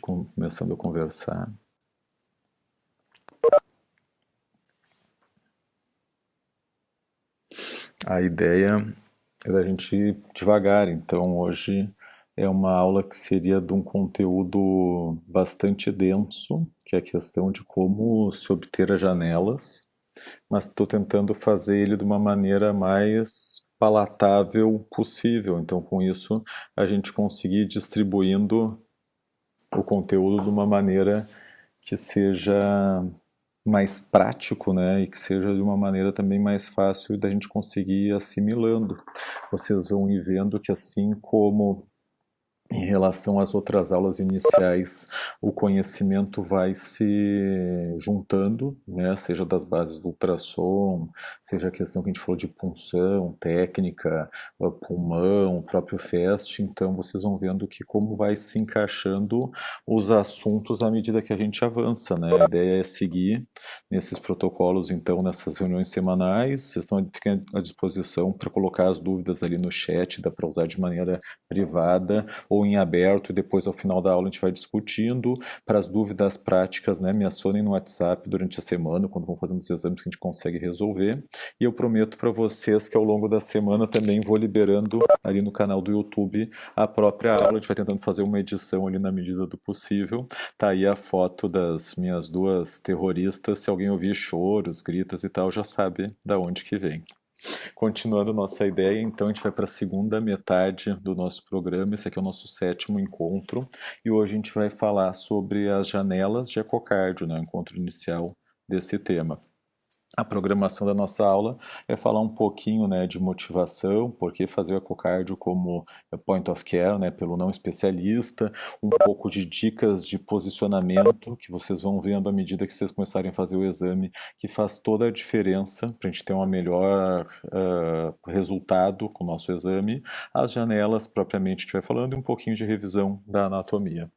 começando a conversar. A ideia é da gente ir devagar, então hoje é uma aula que seria de um conteúdo bastante denso, que é a questão de como se obter as janelas, mas estou tentando fazer ele de uma maneira mais palatável possível. Então, com isso, a gente conseguir distribuindo o conteúdo de uma maneira que seja mais prático, né, e que seja de uma maneira também mais fácil da gente conseguir ir assimilando. Vocês vão ir vendo que assim como em relação às outras aulas iniciais, o conhecimento vai se juntando, né? Seja das bases do ultrassom, seja a questão que a gente falou de punção, técnica, pulmão, o próprio FAST. Então, vocês vão vendo que como vai se encaixando os assuntos à medida que a gente avança, né? A ideia é seguir nesses protocolos, então, nessas reuniões semanais. Vocês ficam à disposição para colocar as dúvidas ali no chat, dá para usar de maneira privada ou em aberto, e depois ao final da aula a gente vai discutindo. Para as dúvidas práticas, né, me acionem no WhatsApp durante a semana, quando vão fazendo os exames que a gente consegue resolver. E eu prometo para vocês que ao longo da semana também vou liberando ali no canal do YouTube a própria aula. A gente vai tentando fazer uma edição ali na medida do possível. Tá aí a foto das minhas duas terroristas. Se alguém ouvir choros, gritos e tal, já sabe da onde que vem. Continuando nossa ideia, então a gente vai para a segunda metade do nosso programa. Esse aqui é o nosso 7º encontro e hoje a gente vai falar sobre as janelas de ecocardio, né, o encontro inicial desse tema. A programação da nossa aula é falar um pouquinho, né, de motivação, por que fazer o ecocardio como point of care, né, pelo não especialista, um pouco de dicas de posicionamento que vocês vão vendo à medida que vocês começarem a fazer o exame, que faz toda a diferença para a gente ter um melhor resultado com o nosso exame, as janelas propriamente a gente vai falando e um pouquinho de revisão da anatomia.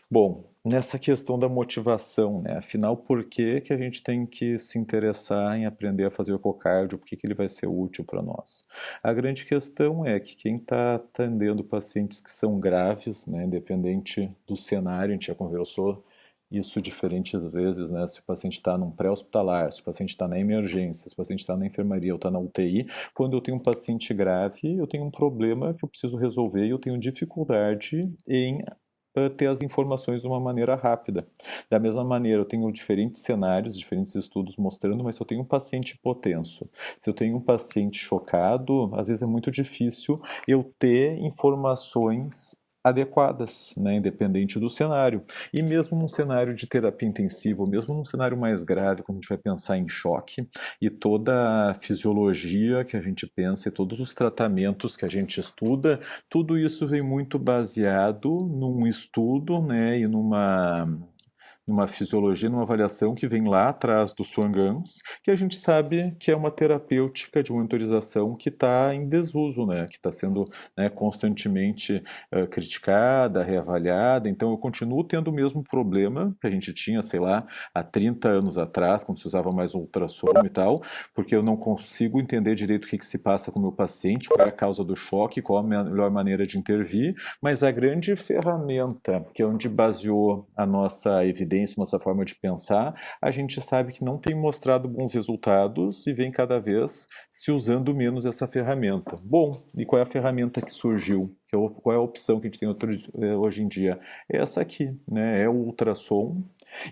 Bom, nessa questão da motivação, né? Afinal, por que que a gente tem que se interessar em aprender a fazer o ecocardio? Por que que ele vai ser útil para nós? A grande questão é que quem está atendendo pacientes que são graves, né, independente do cenário, a gente já conversou isso diferentes vezes, né? Se o paciente está num pré-hospitalar, se o paciente está na emergência, se o paciente está na enfermaria ou está na UTI, quando eu tenho um paciente grave, eu tenho um problema que eu preciso resolver e eu tenho dificuldade em ter as informações de uma maneira rápida. Da mesma maneira, eu tenho diferentes cenários, diferentes estudos mostrando, mas se eu tenho um paciente hipotenso, se eu tenho um paciente chocado, às vezes é muito difícil eu ter informações adequadas, né, independente do cenário. E mesmo num cenário de terapia intensiva, ou mesmo num cenário mais grave, quando a gente vai pensar em choque, e toda a fisiologia que a gente pensa, e todos os tratamentos que a gente estuda, tudo isso vem muito baseado num estudo, né, e numa fisiologia, numa avaliação que vem lá atrás do Swan-Ganz, que a gente sabe que é uma terapêutica de monitorização que está em desuso, né, que está sendo, né, constantemente criticada, reavaliada. Então eu continuo tendo o mesmo problema que a gente tinha, sei lá, há 30 anos atrás, quando se usava mais ultrassom e tal, porque eu não consigo entender direito o que se passa com o meu paciente, qual é a causa do choque, qual a melhor maneira de intervir, mas a grande ferramenta, que é onde baseou a nossa evidência, nossa forma de pensar, a gente sabe que não tem mostrado bons resultados e vem cada vez se usando menos essa ferramenta. Bom, e qual é a ferramenta que surgiu? Qual é a opção que a gente tem hoje em dia? É essa aqui, né? É o ultrassom,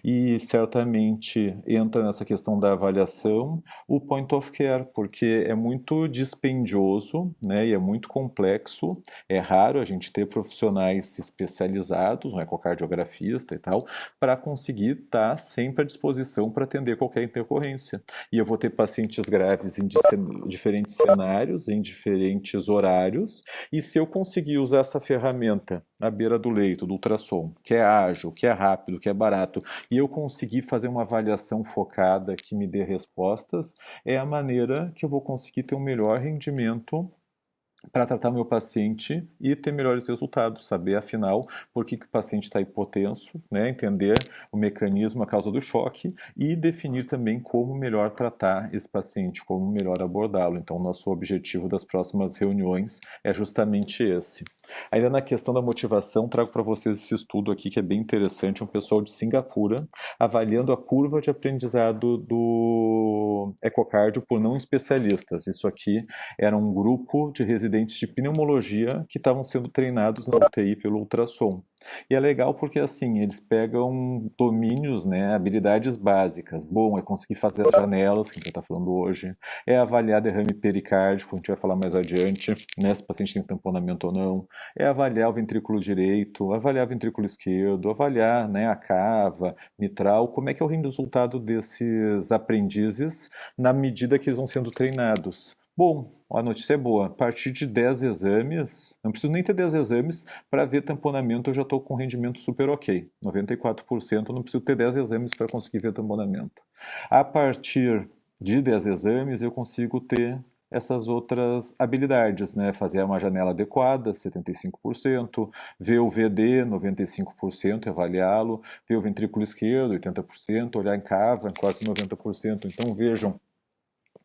e certamente entra nessa questão da avaliação o point of care, porque é muito dispendioso, né, e é muito complexo, é raro a gente ter profissionais especializados, um ecocardiografista e tal, para conseguir estar sempre à disposição para atender qualquer intercorrência. E eu vou ter pacientes graves em diferentes cenários, em diferentes horários, e se eu conseguir usar essa ferramenta à beira do leito, do ultrassom, que é ágil, que é rápido, que é barato, e eu conseguir fazer uma avaliação focada que me dê respostas, é a maneira que eu vou conseguir ter um melhor rendimento para tratar o meu paciente e ter melhores resultados, saber afinal por que o paciente está hipotenso, né? Entender o mecanismo, a causa do choque e definir também como melhor tratar esse paciente, como melhor abordá-lo. Então, nosso objetivo das próximas reuniões é justamente esse. Ainda na questão da motivação, trago para vocês esse estudo aqui que é bem interessante, um pessoal de Singapura avaliando a curva de aprendizado do ecocardio por não especialistas. Isso aqui era um grupo de residentes de pneumologia que estavam sendo treinados na UTI pelo ultrassom. E é legal porque assim, eles pegam domínios, né, habilidades básicas. Bom, é conseguir fazer as janelas, que a gente está falando hoje, é avaliar derrame pericárdico, a gente vai falar mais adiante, né, se o paciente tem tamponamento ou não, é avaliar o ventrículo direito, avaliar o ventrículo esquerdo, avaliar, né, a cava, mitral, como é que é o resultado desses aprendizes na medida que eles vão sendo treinados. Bom, a notícia é boa. A partir de 10 exames, não preciso nem ter 10 exames para ver tamponamento, eu já estou com rendimento super ok. 94%, não preciso ter 10 exames para conseguir ver tamponamento. A partir de 10 exames, eu consigo ter essas outras habilidades, né? Fazer uma janela adequada, 75%, ver o VD, 95%, avaliá-lo, ver o ventrículo esquerdo, 80%, olhar em cava, quase 90%. Então vejam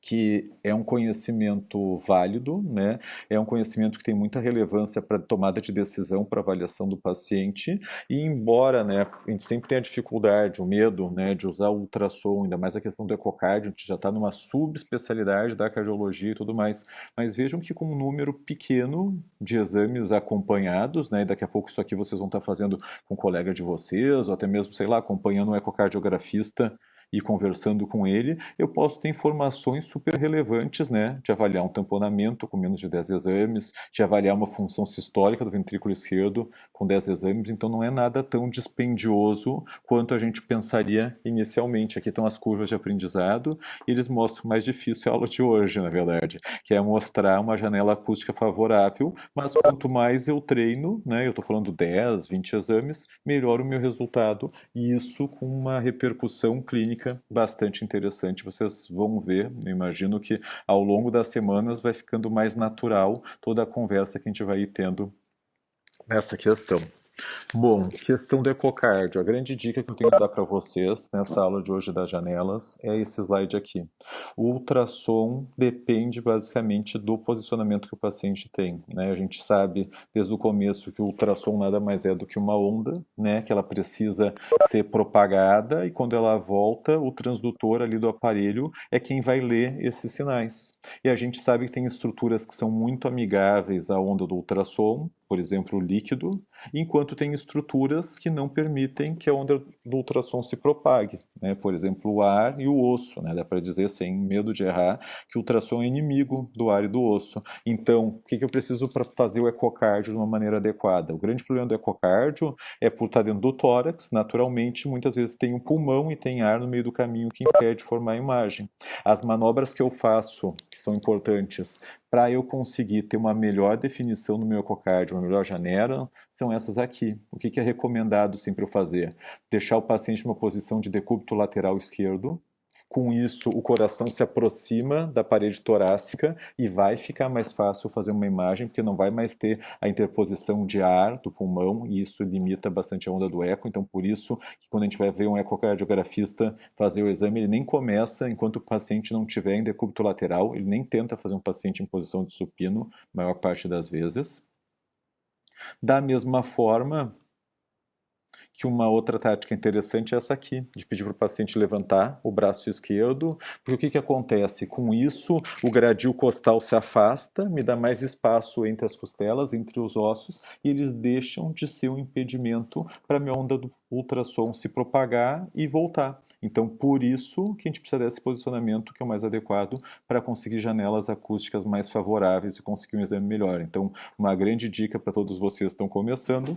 que é um conhecimento válido, né? É um conhecimento que tem muita relevância para tomada de decisão, para avaliação do paciente, e embora, né, a gente sempre tenha a dificuldade, o medo, né, de usar o ultrassom, ainda mais a questão do ecocardio, a gente já está numa subespecialidade da cardiologia e tudo mais, mas vejam que com um número pequeno de exames acompanhados, né, e daqui a pouco isso aqui vocês vão estar fazendo com um colega de vocês, ou até mesmo, sei lá, acompanhando um ecocardiografista e conversando com ele, eu posso ter informações super relevantes, né, de avaliar um tamponamento com menos de 10 exames, de avaliar uma função sistólica do ventrículo esquerdo com 10 exames, então não é nada tão dispendioso quanto a gente pensaria inicialmente. Aqui estão as curvas de aprendizado e eles mostram o mais difícil a aula de hoje, na verdade, que é mostrar uma janela acústica favorável, mas quanto mais eu treino, né, eu estou falando 10, 20 exames, melhor o meu resultado e isso com uma repercussão clínica bastante interessante. Vocês vão ver, eu imagino que ao longo das semanas vai ficando mais natural toda a conversa que a gente vai ir tendo nessa questão. Bom, questão do ecocardio. A grande dica que eu tenho que dar para vocês nessa aula de hoje das janelas é esse slide aqui. O ultrassom depende basicamente do posicionamento que o paciente tem, né? A gente sabe desde o começo que o ultrassom nada mais é do que uma onda, né? Que ela precisa ser propagada e quando ela volta, o transdutor ali do aparelho é quem vai ler esses sinais. E a gente sabe que tem estruturas que são muito amigáveis à onda do ultrassom, por exemplo, o líquido, enquanto tem estruturas que não permitem que a onda do ultrassom se propague, né? Por exemplo, o ar e o osso, né? Dá para dizer sem medo de errar que o ultrassom é inimigo do ar e do osso. Então, o que eu preciso para fazer o ecocardio de uma maneira adequada? O grande problema do ecocardio é por estar dentro do tórax, naturalmente, muitas vezes tem um pulmão e tem ar no meio do caminho que impede de formar a imagem. As manobras que eu faço, que são importantes, para eu conseguir ter uma melhor definição no meu ecocardio, uma melhor janela, são essas aqui. O que é recomendado sempre eu fazer? Deixar o paciente numa posição de decúbito lateral esquerdo. Com isso, o coração se aproxima da parede torácica e vai ficar mais fácil fazer uma imagem, porque não vai mais ter a interposição de ar do pulmão, e isso limita bastante a onda do eco. Então, por isso, que quando a gente vai ver um ecocardiografista fazer o exame, ele nem começa enquanto o paciente não estiver em decúbito lateral, ele nem tenta fazer um paciente em posição de supino, maior parte das vezes. Da mesma forma, que uma outra tática interessante é essa aqui, de pedir para o paciente levantar o braço esquerdo, porque o que acontece? Com isso, o gradil costal se afasta, me dá mais espaço entre as costelas, entre os ossos, e eles deixam de ser um impedimento para a minha onda do ultrassom se propagar e voltar. Então, por isso que a gente precisa desse posicionamento que é o mais adequado para conseguir janelas acústicas mais favoráveis e conseguir um exame melhor. Então, uma grande dica para todos vocês que estão começando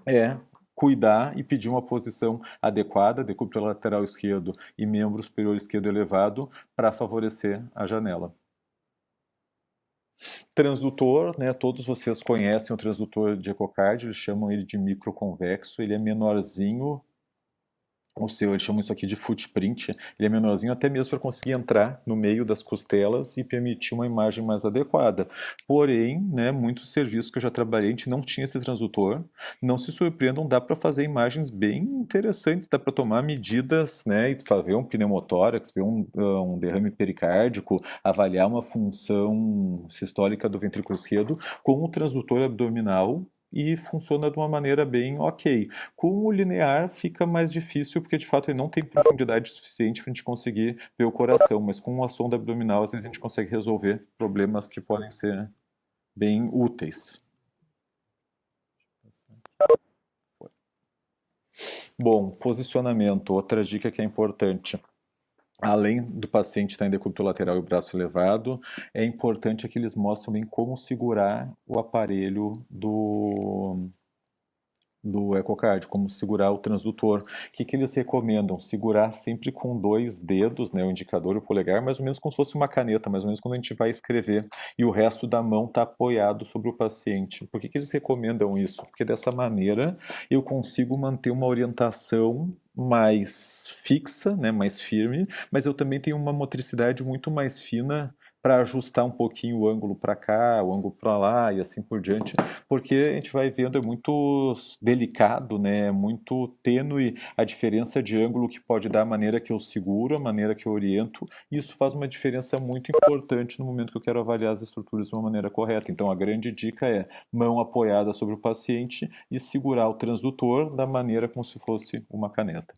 é cuidar e pedir uma posição adequada, decúbito lateral esquerdo e membro superior esquerdo elevado, para favorecer a janela. Transdutor, né, todos vocês conhecem o transdutor de ecocardio, eles chamam ele de microconvexo, ele é menorzinho, ou seja, eles chamam isso aqui de footprint, ele é menorzinho até mesmo para conseguir entrar no meio das costelas e permitir uma imagem mais adequada. Porém, né, muitos serviços que eu já trabalhei, a gente não tinha esse transdutor, não se surpreendam, dá para fazer imagens bem interessantes, dá para tomar medidas, né, e ver um pneumotórax, ver um derrame pericárdico, avaliar uma função sistólica do ventrículo esquerdo com o transdutor abdominal e funciona de uma maneira bem ok. Com o linear fica mais difícil, porque de fato ele não tem profundidade suficiente para a gente conseguir ver o coração, mas com a sonda abdominal às vezes a gente consegue resolver problemas que podem ser bem úteis. Bom, posicionamento, outra dica que é importante. Além do paciente estar em decúbito lateral e o braço elevado, é importante que eles mostrem bem como segurar o aparelho do ecocardio, como segurar o transdutor. O que eles recomendam? Segurar sempre com dois dedos, né, o indicador e o polegar, mais ou menos como se fosse uma caneta, mais ou menos quando a gente vai escrever, e o resto da mão está apoiado sobre o paciente. Por que eles recomendam isso? Porque dessa maneira eu consigo manter uma orientação mais fixa, né, mais firme, mas eu também tenho uma motricidade muito mais fina para ajustar um pouquinho o ângulo para cá, o ângulo para lá e assim por diante, porque a gente vai vendo é muito delicado, né? É muito tênue a diferença de ângulo que pode dar a maneira que eu seguro, a maneira que eu oriento, e isso faz uma diferença muito importante no momento que eu quero avaliar as estruturas de uma maneira correta. Então a grande dica é mão apoiada sobre o paciente e segurar o transdutor da maneira como se fosse uma caneta.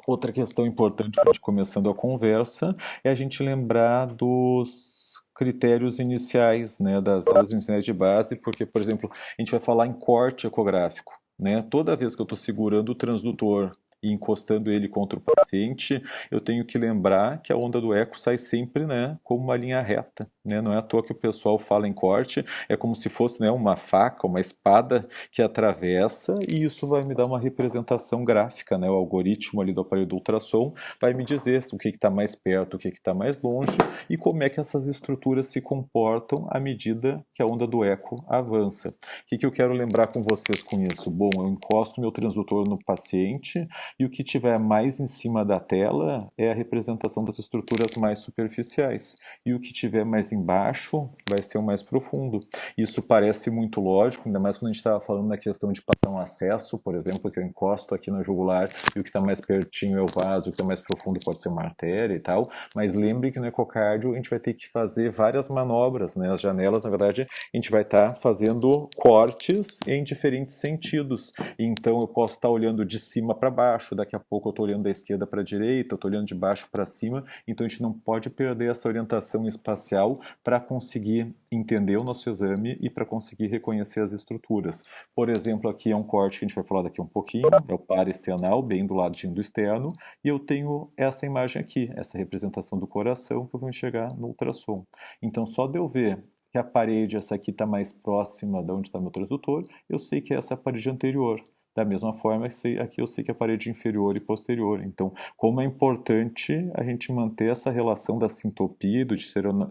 Outra questão importante para a gente começando a conversa é a gente lembrar dos critérios iniciais, né, das aulas iniciais de base, porque, por exemplo, a gente vai falar em corte ecográfico, né? Toda vez que eu estou segurando o transdutor e encostando ele contra o paciente, eu tenho que lembrar que a onda do eco sai sempre, né, como uma linha reta, né? Não é à toa que o pessoal fala em corte, é como se fosse, né, uma faca, uma espada que atravessa, e isso vai me dar uma representação gráfica, né? O algoritmo ali do aparelho do ultrassom vai me dizer o que está mais perto, o que está mais longe e como é que essas estruturas se comportam à medida que a onda do eco avança. O que eu quero lembrar com vocês com isso? Bom, eu encosto meu transdutor no paciente e o que tiver mais em cima da tela é a representação das estruturas mais superficiais, e o que tiver mais embaixo vai ser o mais profundo. Isso parece muito lógico, ainda mais quando a gente estava falando na questão de passar um acesso, por exemplo, que eu encosto aqui na jugular e o que está mais pertinho é o vaso, o que está mais profundo pode ser uma artéria e tal, mas lembre que no ecocardio a gente vai ter que fazer várias manobras, né? As janelas, na verdade, a gente vai estar fazendo cortes em diferentes sentidos, então eu posso estar olhando de cima para baixo, daqui a pouco eu estou olhando da esquerda para a direita, eu estou olhando de baixo para cima, então a gente não pode perder essa orientação espacial para conseguir entender o nosso exame e para conseguir reconhecer as estruturas. Por exemplo, aqui é um corte que a gente vai falar daqui um pouquinho, é o paraesternal, bem do ladinho do externo, e eu tenho essa imagem aqui, essa representação do coração que eu vou enxergar no ultrassom. Então, só de eu ver que a parede, essa aqui está mais próxima de onde está meu transdutor, eu sei que essa é a parede anterior. Da mesma forma, aqui eu sei que é a parede inferior e posterior. Então, como é importante a gente manter essa relação da sintopia, do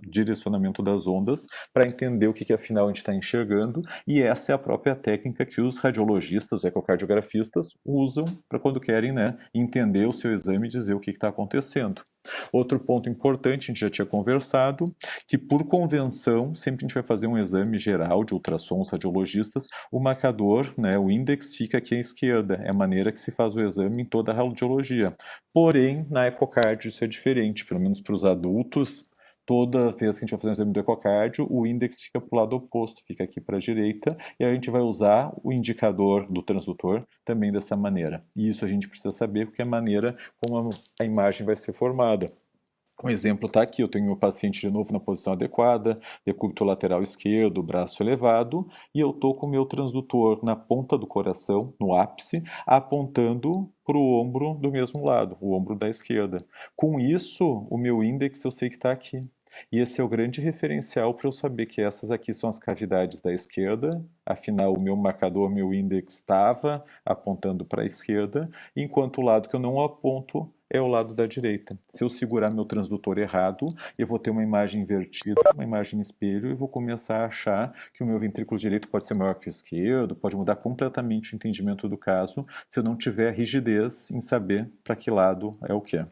direcionamento das ondas, para entender o que afinal a gente está enxergando, e essa é a própria técnica que os radiologistas, os ecocardiografistas, usam para quando querem, né, entender o seu exame e dizer o que está acontecendo. Outro ponto importante, a gente já tinha conversado, que por convenção, sempre a gente vai fazer um exame geral de ultrassons radiologistas, o marcador, né, o índex fica aqui à esquerda, é a maneira que se faz o exame em toda a radiologia. Porém, na ecocardio isso é diferente, pelo menos para os adultos, toda vez que a gente vai fazer um exame do ecocardio, o índex fica para o lado oposto, fica aqui para a direita, e a gente vai usar o indicador do transdutor também dessa maneira. E isso a gente precisa saber porque é a maneira como a imagem vai ser formada. Um exemplo está aqui, eu tenho o paciente de novo na posição adequada, decúbito lateral esquerdo, braço elevado, e eu estou com o meu transdutor na ponta do coração, no ápice, apontando para o ombro do mesmo lado, o ombro da esquerda. Com isso, o meu índex eu sei que está aqui. E esse é o grande referencial para eu saber que essas aqui são as cavidades da esquerda, afinal o meu marcador, meu índex estava apontando para a esquerda, enquanto o lado que eu não aponto é o lado da direita. Se eu segurar meu transdutor errado, eu vou ter uma imagem invertida, uma imagem espelho, e vou começar a achar que o meu ventrículo direito pode ser maior que o esquerdo, pode mudar completamente o entendimento do caso, se eu não tiver rigidez em saber para que lado é o que é.